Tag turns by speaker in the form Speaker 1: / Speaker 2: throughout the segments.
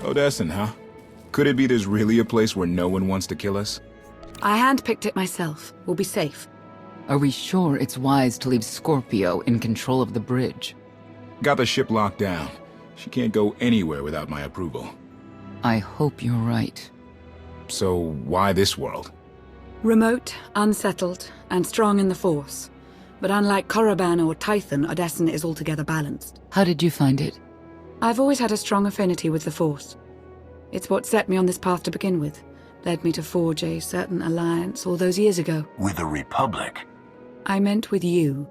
Speaker 1: Odesson, huh? Could it be there's really a place where no one wants to kill us?
Speaker 2: I handpicked it myself. We'll be safe.
Speaker 3: Are we sure it's wise to leave Scorpio in control of the bridge?
Speaker 1: Got the ship locked down. She can't go anywhere without my approval.
Speaker 3: I hope you're right.
Speaker 1: So why this world?
Speaker 2: Remote, unsettled, and strong in the Force. But unlike Korriban or Tython, Odesson is altogether balanced.
Speaker 3: How did you find it?
Speaker 2: I've always had a strong affinity with the Force. It's what set me on this path to begin with. Led me to forge a certain alliance all those years ago.
Speaker 4: With the Republic?
Speaker 2: I meant with you.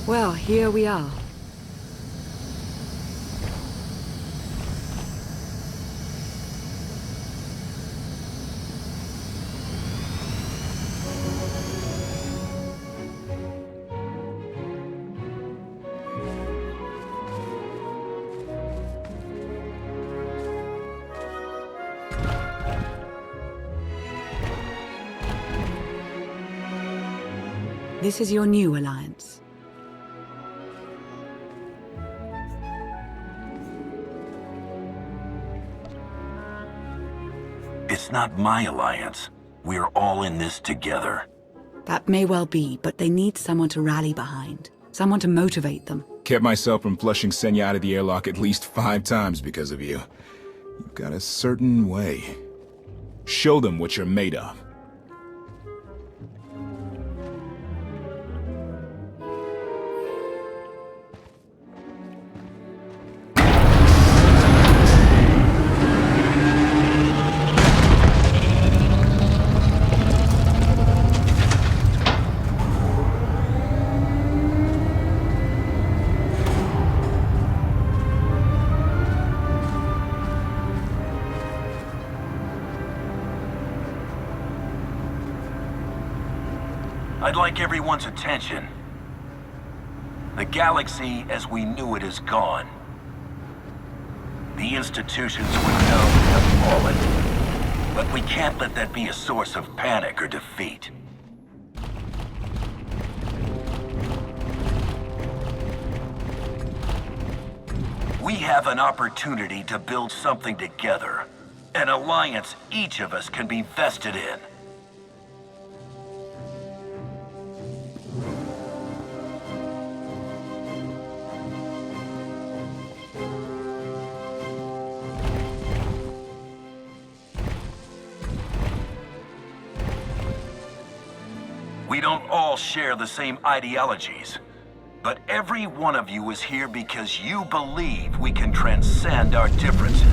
Speaker 2: Well, here we are. This is your new alliance.
Speaker 4: It's not my alliance. We're all in this together.
Speaker 2: That may well be, but they need someone to rally behind. Someone to motivate them.
Speaker 1: Kept myself from flushing Senya out of the airlock at least 5 times because of you. You've got a certain way. Show them what you're made of.
Speaker 4: I'd like everyone's attention. The galaxy as we knew it is gone. The institutions we know have fallen. But we can't let that be a source of panic or defeat. We have an opportunity to build something together. An alliance each of us can be vested in. We don't all share the same ideologies, but every one of you is here because you believe we can transcend our differences.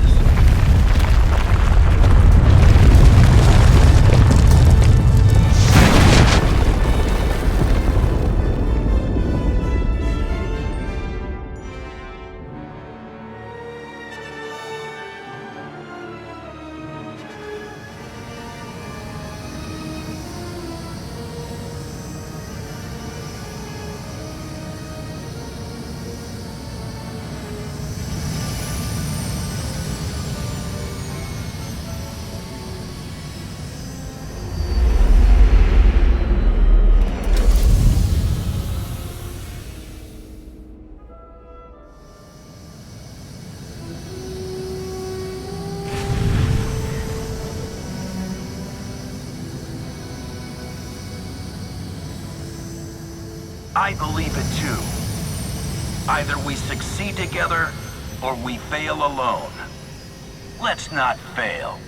Speaker 4: I believe it too. Either we succeed together, or we fail alone. Let's not fail.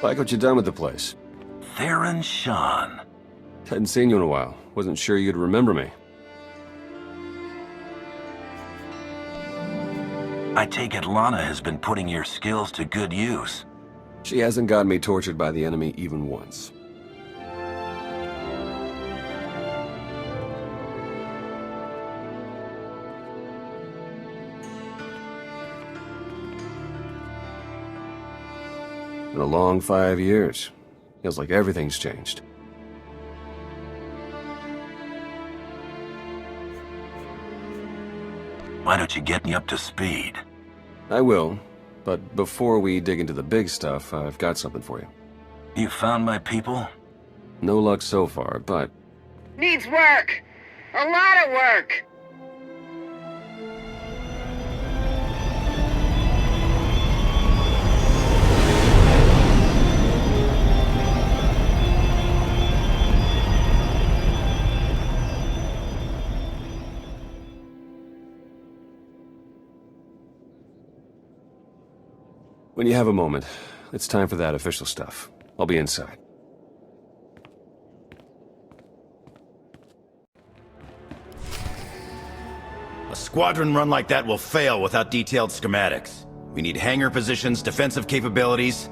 Speaker 5: Like what you done with the place.
Speaker 4: Theron Shan.
Speaker 5: Hadn't seen you in a while. Wasn't sure you'd remember me.
Speaker 4: I take it Lana has been putting your skills to good use.
Speaker 5: She hasn't gotten me tortured by the enemy even once. Been a long 5 years. Feels like everything's changed.
Speaker 4: Why don't you get me up to speed?
Speaker 5: I will, but before we dig into the big stuff, I've got something for you.
Speaker 4: You found my people?
Speaker 5: No luck so far, but
Speaker 6: Needs work! A lot of work!
Speaker 5: when you have a moment, it's time for that official stuff. I'll be inside.
Speaker 7: A squadron run like that will fail without detailed schematics. We need hangar positions, defensive capabilities.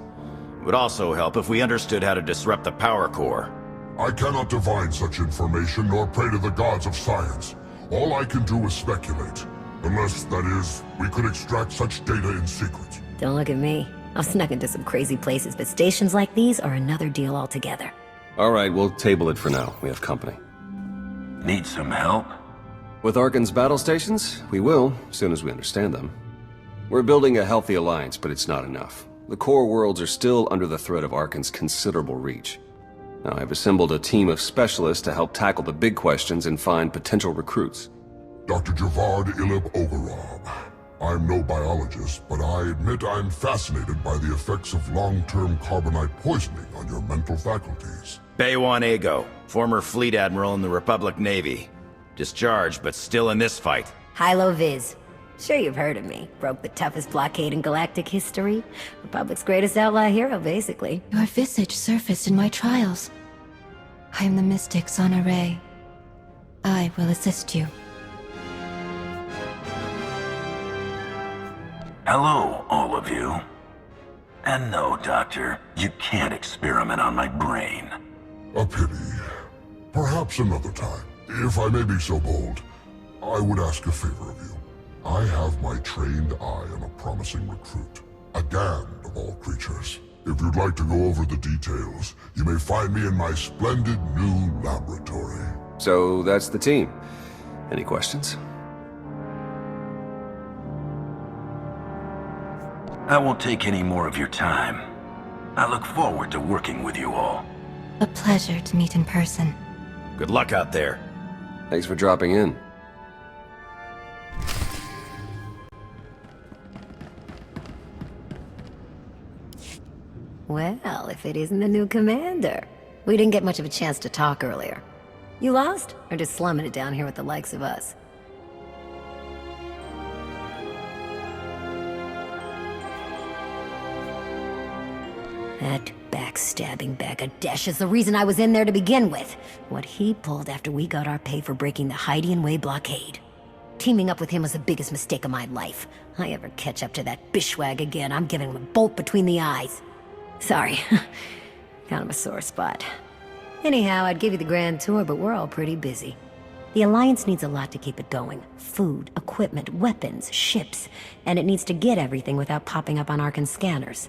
Speaker 7: It would also help if we understood how to disrupt the power core.
Speaker 8: I cannot divine such information nor pray to the gods of science. All I can do is speculate. Unless, that is, we could extract such data in secret.
Speaker 9: Don't look at me. I've snuck into some crazy places, but stations like these are another deal altogether.
Speaker 5: All right, we'll table it for now. We have company.
Speaker 4: Need some help?
Speaker 5: With Arcann's battle stations, we will, as soon as we understand them. We're building a healthy alliance, but it's not enough. The core worlds are still under the threat of Arcann's considerable reach. Now, I've assembled a team of specialists to help tackle the big questions and find potential recruits.
Speaker 8: Dr. Javad Ilib Ogorab. I'm no biologist, but I admit I'm fascinated by the effects of long-term carbonite poisoning on your mental faculties.
Speaker 7: Baywan Ego, former fleet admiral in the Republic Navy. Discharged, but still in this fight.
Speaker 9: Hilo Viz. Sure you've heard of me. Broke the toughest blockade in galactic history. Republic's greatest outlaw hero, basically.
Speaker 10: Your visage surfaced in my trials. I am the mystic Zana Ray. I will assist you.
Speaker 4: Hello, all of you. And no, Doctor, you can't experiment on my brain.
Speaker 8: A pity. Perhaps another time. If I may be so bold, I would ask a favor of you. I have my trained eye on a promising recruit. A Gand of all creatures. If you'd like to go over the details, you may find me in my splendid new laboratory.
Speaker 5: So that's the team. Any questions?
Speaker 4: I won't take any more of your time. I look forward to working with you all.
Speaker 10: A pleasure to meet in person.
Speaker 7: Good luck out there.
Speaker 5: Thanks for dropping in.
Speaker 9: Well, if it isn't the new commander. We didn't get much of a chance to talk earlier. You lost? Or just slumming it down here with the likes of us? That backstabbing bag of desh is the reason I was in there to begin with. What he pulled after we got our pay for breaking the Hydian Way blockade. Teaming up with him was the biggest mistake of my life. I ever catch up to that bishwag again, I'm giving him a bolt between the eyes. Sorry. Kind of a sore spot. Anyhow, I'd give you the grand tour, but we're all pretty busy. The Alliance needs a lot to keep it going. Food, equipment, weapons, ships. And it needs to get everything without popping up on Arcann scanners.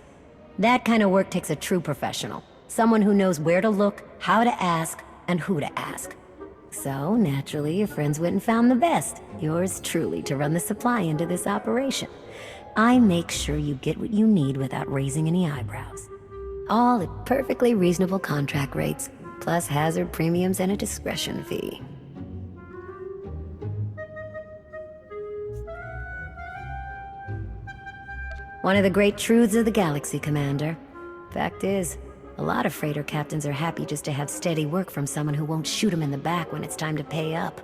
Speaker 9: That kind of work takes a true professional. Someone who knows where to look, how to ask, and who to ask. So, naturally, your friends went and found the best. Yours truly to run the supply into this operation. I make sure you get what you need without raising any eyebrows. All at perfectly reasonable contract rates, plus hazard premiums and a discretion fee. One of the great truths of the galaxy, Commander. Fact is, a lot of freighter captains are happy just to have steady work from someone who won't shoot them in the back when it's time to pay up.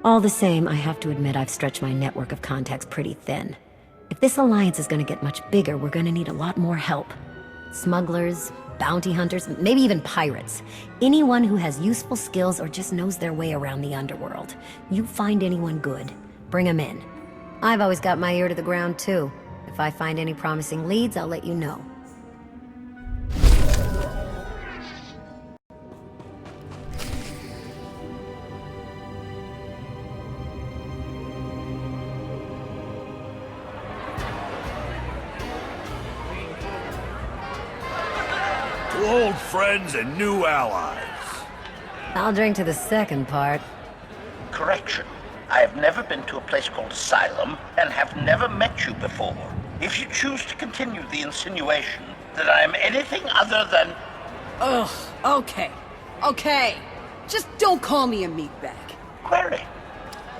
Speaker 9: All the same, I have to admit I've stretched my network of contacts pretty thin. If this alliance is going to get much bigger, we're going to need a lot more help. Smugglers, bounty hunters, maybe even pirates. Anyone who has useful skills or just knows their way around the underworld. You find anyone good, bring them in. I've always got my ear to the ground, too. If I find any promising leads, I'll let you know.
Speaker 4: To old friends and new allies.
Speaker 9: I'll drink to the second part.
Speaker 11: Correction. I have never been to a place called Asylum, and have never met you before. If you choose to continue the insinuation that I am anything other than...
Speaker 12: Ugh, okay. Okay. Just don't call me a meatbag.
Speaker 11: Query.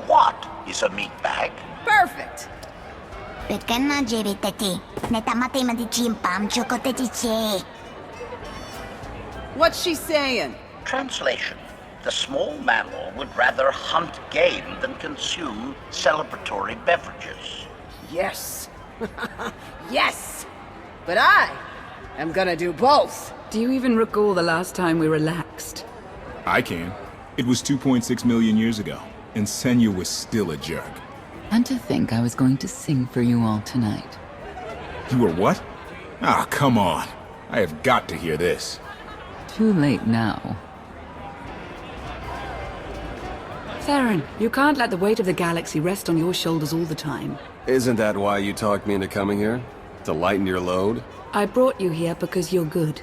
Speaker 11: What is a meatbag?
Speaker 12: Perfect. What's she saying?
Speaker 11: Translation. The small mammal would rather hunt game than consume celebratory beverages.
Speaker 12: Yes. Yes! But I am gonna do both.
Speaker 2: Do you even recall the last time we relaxed?
Speaker 1: I can. It was 2.6 million years ago, and Senya was still a jerk.
Speaker 3: And to think I was going to sing for you all tonight.
Speaker 1: You were what? Ah, come on. I have got to hear this.
Speaker 3: Too late now.
Speaker 2: Theron, you can't let the weight of the galaxy rest on your shoulders all the time.
Speaker 5: Isn't that why you talked me into coming here? To lighten your load?
Speaker 2: I brought you here because you're good.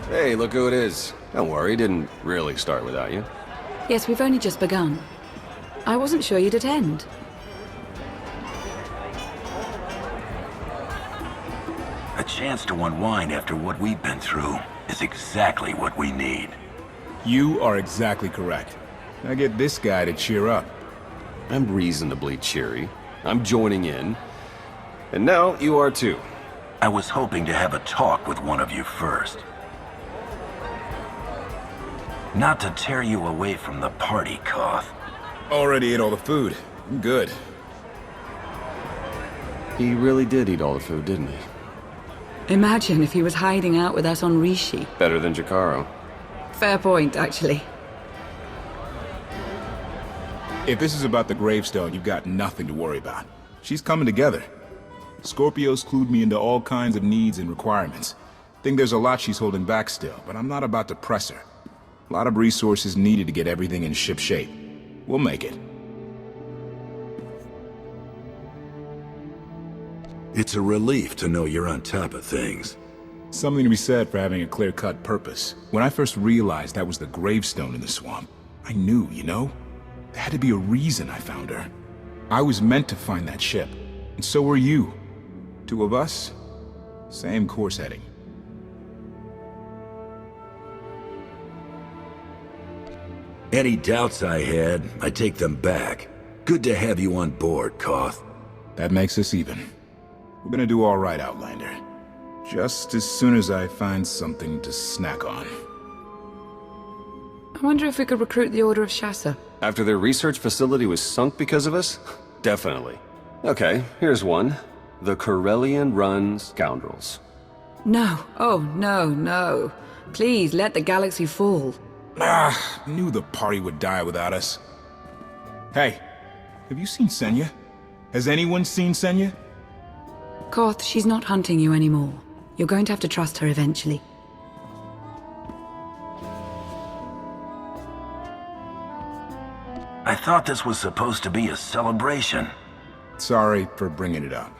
Speaker 5: Hey, look who it is. Don't worry, didn't really start without you.
Speaker 2: Yes, we've only just begun. I wasn't sure you'd attend.
Speaker 4: A chance to unwind after what we've been through is exactly what we need.
Speaker 1: You are exactly correct. Now get this guy to cheer up.
Speaker 5: I'm reasonably cheery. I'm joining in. And now you are too.
Speaker 4: I was hoping to have a talk with one of you first. Not to tear you away from the party, Koth.
Speaker 1: Already ate all the food. I'm good.
Speaker 5: He really did eat all the food, didn't he?
Speaker 2: Imagine if he was hiding out with us on Rishi.
Speaker 5: Better than Jakaro.
Speaker 2: Fair point, actually.
Speaker 1: If this is about the gravestone, you've got nothing to worry about. She's coming together. Scorpio's clued me into all kinds of needs and requirements. Think there's a lot she's holding back still, but I'm not about to press her. A lot of resources needed to get everything in ship shape. We'll make it.
Speaker 4: It's a relief to know you're on top of things.
Speaker 1: Something to be said for having a clear-cut purpose. When I first realized that was the gravestone in the swamp, I knew, you know? There had to be a reason I found her. I was meant to find that ship, and so were you. Two of us, same course heading.
Speaker 4: Any doubts I had, I take them back. Good to have you on board, Koth.
Speaker 1: That makes us even. We're gonna do all right, Outlander. Just as soon as I find something to snack on.
Speaker 2: I wonder if we could recruit the Order of Shassa.
Speaker 5: After their research facility was sunk because of us? Definitely. Okay, here's one. The Corellian-run Scoundrels.
Speaker 2: No. Oh, no, no. Please, let the galaxy fall.
Speaker 1: Ah, knew the party would die without us. Hey, have you seen Senya? Has anyone seen Senya?
Speaker 2: Koth, she's not hunting you anymore. You're going to have to trust her eventually.
Speaker 4: I thought this was supposed to be a celebration.
Speaker 1: Sorry for bringing it up.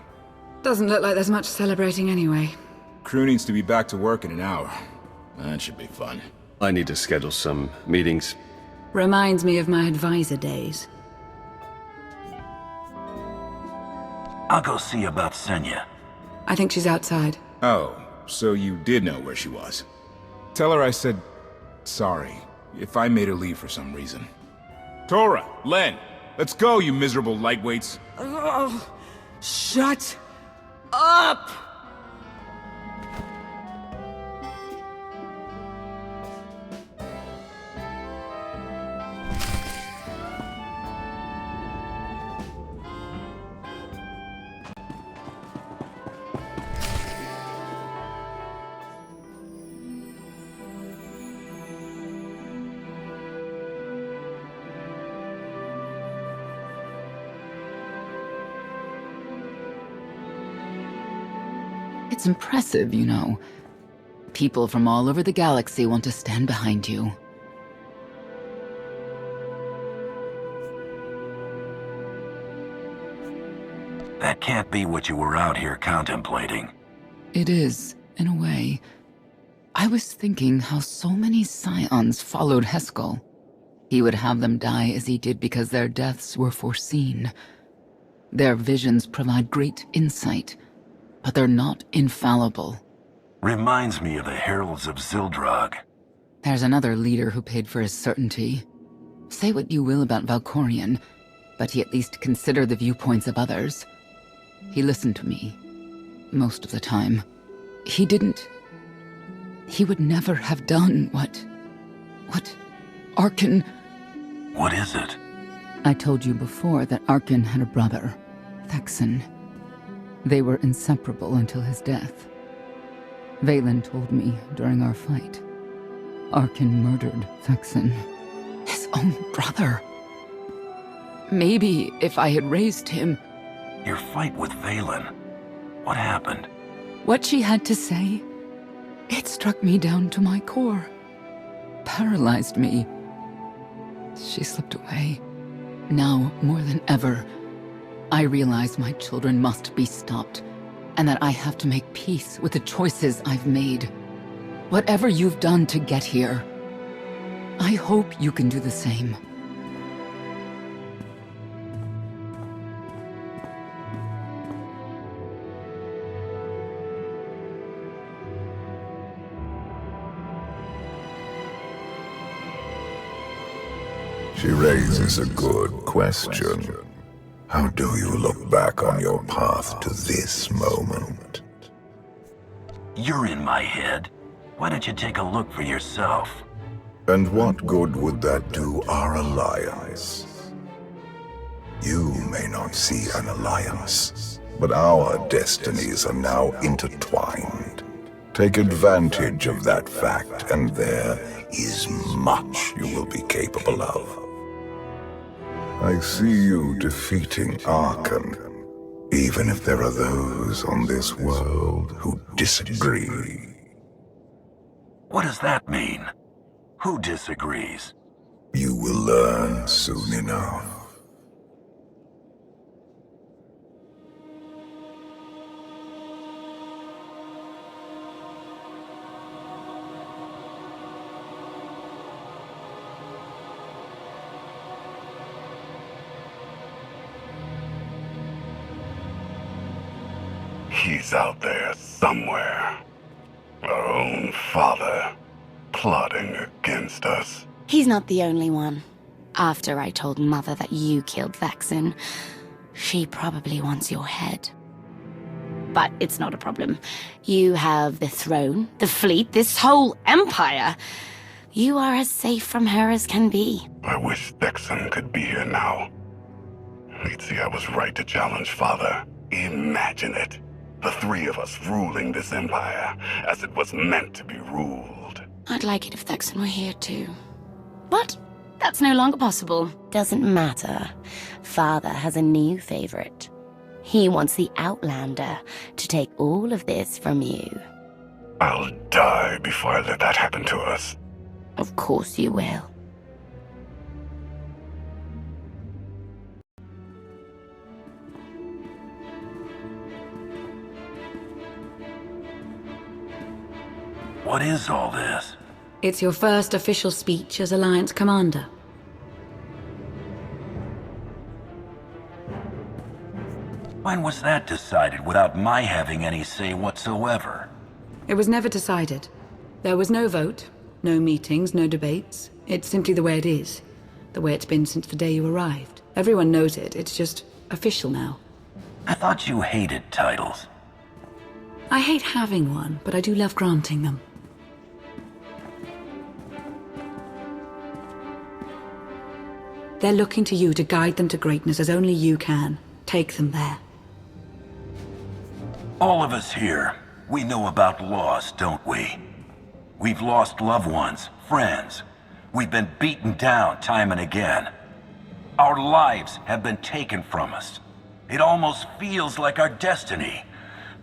Speaker 2: Doesn't look like there's much celebrating anyway.
Speaker 1: Crew needs to be back to work in an hour. That should be fun.
Speaker 5: I need to schedule some meetings.
Speaker 2: Reminds me of my advisor days.
Speaker 4: I'll go see about Senya.
Speaker 2: I think she's outside.
Speaker 1: Oh, so you did know where she was. Tell her I said sorry if I made her leave for some reason. Tora, Len, let's go, you miserable lightweights.
Speaker 12: Ugh, shut up!
Speaker 3: It's impressive, you know. People from all over the galaxy want to stand behind you.
Speaker 4: That can't be what you were out here contemplating.
Speaker 3: It is, in a way. I was thinking how so many Scions followed Heskel. He would have them die as he did because their deaths were foreseen. Their visions provide great insight, but they're not infallible.
Speaker 4: Reminds me of the Heralds of Zildrog.
Speaker 3: There's another leader who paid for his certainty. Say what you will about Valkorion, but he at least considered the viewpoints of others. He listened to me. Most of the time. He would never have done what Arcann...
Speaker 4: What is it?
Speaker 3: I told you before that Arcann had a brother, Thexan. They were inseparable until his death. Vaylin told me during our fight. Arcann murdered Thexan. His own brother. Maybe if I had raised him...
Speaker 4: Your fight with Vaylin. What happened?
Speaker 3: What she had to say, it struck me down to my core. Paralyzed me. She slipped away. Now, more than ever, I realize my children must be stopped, and that I have to make peace with the choices I've made. Whatever you've done to get here, I hope you can do the same.
Speaker 13: She raises a good question. How do you look back on your path to this moment?
Speaker 4: You're in my head. Why don't you take a look for yourself?
Speaker 13: And what good would that do our alliance? You may not see an alliance, but our destinies are now intertwined. Take advantage of that fact, and there is much you will be capable of. I see you defeating Arcann, even if there are those on this world who disagree.
Speaker 4: What does that mean? Who disagrees?
Speaker 13: You will learn soon enough.
Speaker 14: He's out there somewhere. Our own father, plotting against us.
Speaker 15: He's not the only one. After I told Mother that you killed Thexan, she probably wants your head. But it's not a problem. You have the throne, the fleet, this whole empire. You are as safe from her as can be.
Speaker 14: I wish Thexan could be here now. He'd see I was right to challenge Father. Imagine it. The three of us ruling this empire as it was meant to be ruled.
Speaker 15: I'd like it if Thexan were here too. But that's no longer possible. Doesn't matter. Father has a new favorite. He wants the Outlander to take all of this from you.
Speaker 14: I'll die before I let that happen to us.
Speaker 15: Of course you will.
Speaker 4: What is all this?
Speaker 2: It's your first official speech as Alliance Commander.
Speaker 4: When was that decided without my having any say whatsoever?
Speaker 2: It was never decided. There was no vote, no meetings, no debates. It's simply the way it is. The way it's been since the day you arrived. Everyone knows it. It's just official now.
Speaker 4: I thought you hated titles.
Speaker 2: I hate having one, but I do love granting them. They're looking to you to guide them to greatness as only you can. Take them there.
Speaker 4: All of us here, we know about loss, don't we? We've lost loved ones, friends. We've been beaten down time and again. Our lives have been taken from us. It almost feels like our destiny.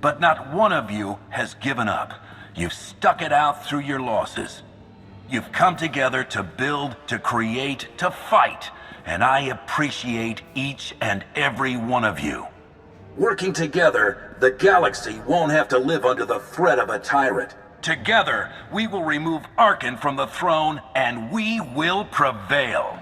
Speaker 4: but not one of you has given up. You've stuck it out through your losses. You've come together to build, to create, to fight, and I appreciate each and every one of you. Working together, the galaxy won't have to live under the threat of a tyrant. Together, we will remove Arcann from the throne, and we will prevail.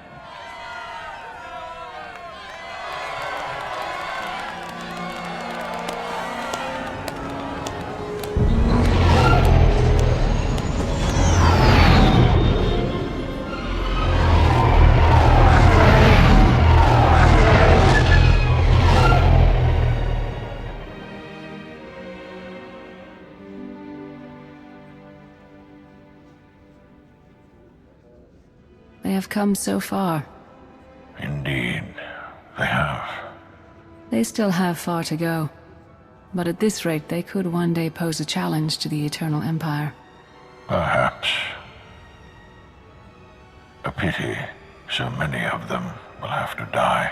Speaker 2: They have come so far.
Speaker 14: Indeed, they have.
Speaker 2: They still have far to go. But at this rate, they could one day pose a challenge to the Eternal Empire.
Speaker 14: Perhaps. A pity so many of them will have to die.